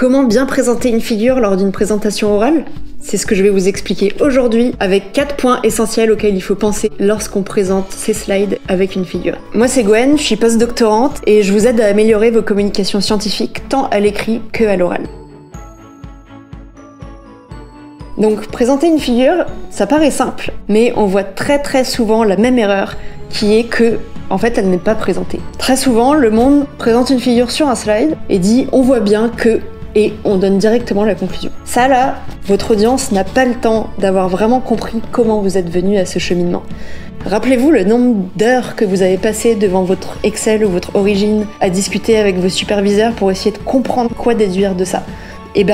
Comment bien présenter une figure lors d'une présentation orale? C'est ce que je vais vous expliquer aujourd'hui avec 4 points essentiels auxquels il faut penser lorsqu'on présente ses slides avec une figure. Moi c'est Gwen, je suis post-doctorante et je vous aide à améliorer vos communications scientifiques tant à l'écrit que à l'oral. Donc présenter une figure, ça paraît simple, mais on voit très souvent la même erreur qui est que en fait, elle n'est pas présentée. Très souvent, le monde présente une figure sur un slide et dit « on voit bien que » et on donne directement la conclusion. Ça là, votre audience n'a pas le temps d'avoir vraiment compris comment vous êtes venu à ce cheminement. Rappelez-vous le nombre d'heures que vous avez passé devant votre Excel ou votre Origin à discuter avec vos superviseurs pour essayer de comprendre quoi déduire de ça. Et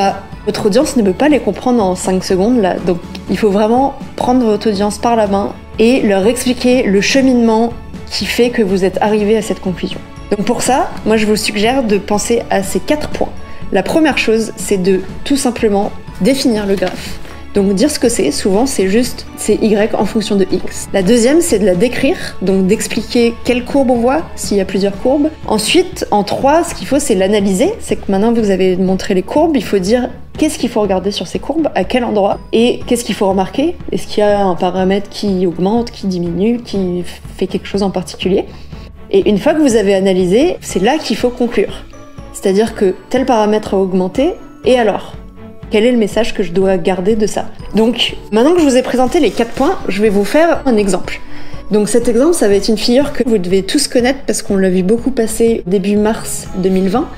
votre audience ne peut pas les comprendre en 5 secondes là, donc il faut vraiment prendre votre audience par la main et leur expliquer le cheminement qui fait que vous êtes arrivé à cette conclusion. Donc pour ça, moi je vous suggère de penser à ces 4 points. La première chose, c'est de tout simplement définir le graphe. Donc dire ce que c'est, souvent c'est juste c'est Y en fonction de X. La deuxième, c'est de la décrire, donc d'expliquer quelle courbe on voit, s'il y a plusieurs courbes. Ensuite, en 3, ce qu'il faut, c'est l'analyser. C'est que maintenant vous avez montré les courbes, il faut dire qu'est-ce qu'il faut regarder sur ces courbes, à quel endroit, et qu'est-ce qu'il faut remarquer. Est-ce qu'il y a un paramètre qui augmente, qui diminue, qui fait quelque chose en particulier. Et une fois que vous avez analysé, c'est là qu'il faut conclure. C'est-à-dire que tel paramètre a augmenté, et alors ? Quel est le message que je dois garder de ça? Donc, maintenant que je vous ai présenté les 4 points, je vais vous faire un exemple. Donc cet exemple, ça va être une figure que vous devez tous connaître parce qu'on l'a vu beaucoup passer début mars 2020.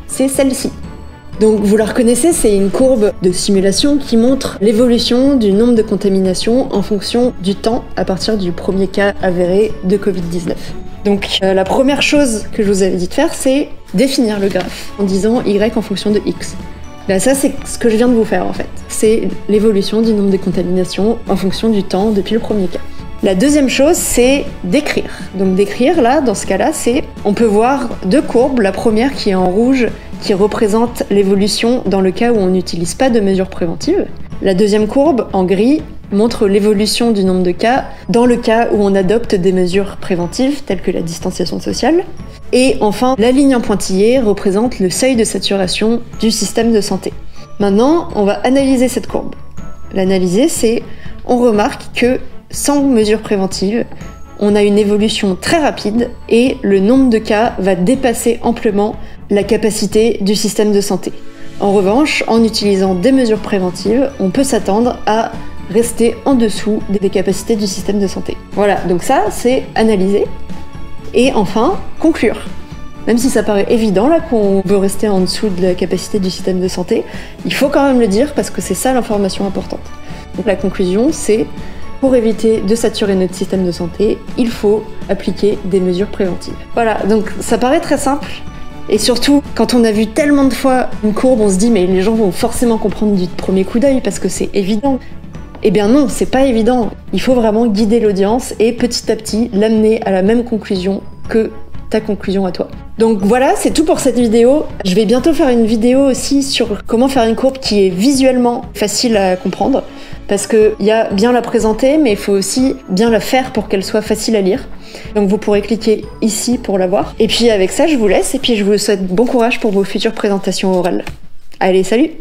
C'est celle-ci. Donc vous la reconnaissez, c'est une courbe de simulation qui montre l'évolution du nombre de contaminations en fonction du temps à partir du premier cas avéré de Covid-19. Donc la première chose que je vous avais dit de faire, c'est définir le graphe en disant Y en fonction de X. Là, ça, c'est ce que je viens de vous faire en fait. C'est l'évolution du nombre de contaminations en fonction du temps depuis le premier cas. La deuxième chose, c'est d'écrire. Donc d'écrire, là, dans ce cas-là, c'est... On peut voir 2 courbes. La première qui est en rouge, qui représente l'évolution dans le cas où on n'utilise pas de mesures préventives. La deuxième courbe, en gris, montre l'évolution du nombre de cas dans le cas où on adopte des mesures préventives, telles que la distanciation sociale. Et enfin, la ligne en pointillé représente le seuil de saturation du système de santé. Maintenant, on va analyser cette courbe. L'analyser, c'est... On remarque que sans mesures préventives, on a une évolution très rapide et le nombre de cas va dépasser amplement la capacité du système de santé. En revanche, en utilisant des mesures préventives, on peut s'attendre à rester en dessous des capacités du système de santé. Voilà, donc ça, c'est analyser. Et enfin, conclure. Même si ça paraît évident là qu'on veut rester en dessous de la capacité du système de santé, il faut quand même le dire parce que c'est ça l'information importante. Donc la conclusion, c'est pour éviter de saturer notre système de santé, il faut appliquer des mesures préventives. Voilà, donc ça paraît très simple. Et surtout, quand on a vu tellement de fois une courbe, on se dit mais les gens vont forcément comprendre du premier coup d'œil parce que c'est évident. Eh bien non, c'est pas évident. Il faut vraiment guider l'audience et petit à petit l'amener à la même conclusion que ta conclusion à toi. Donc voilà, c'est tout pour cette vidéo. Je vais bientôt faire une vidéo aussi sur comment faire une courbe qui est visuellement facile à comprendre. Parce qu'il y a bien la présenter, mais il faut aussi bien la faire pour qu'elle soit facile à lire. Donc vous pourrez cliquer ici pour la voir. Et puis avec ça, je vous laisse et puis je vous souhaite bon courage pour vos futures présentations orales. Allez, salut!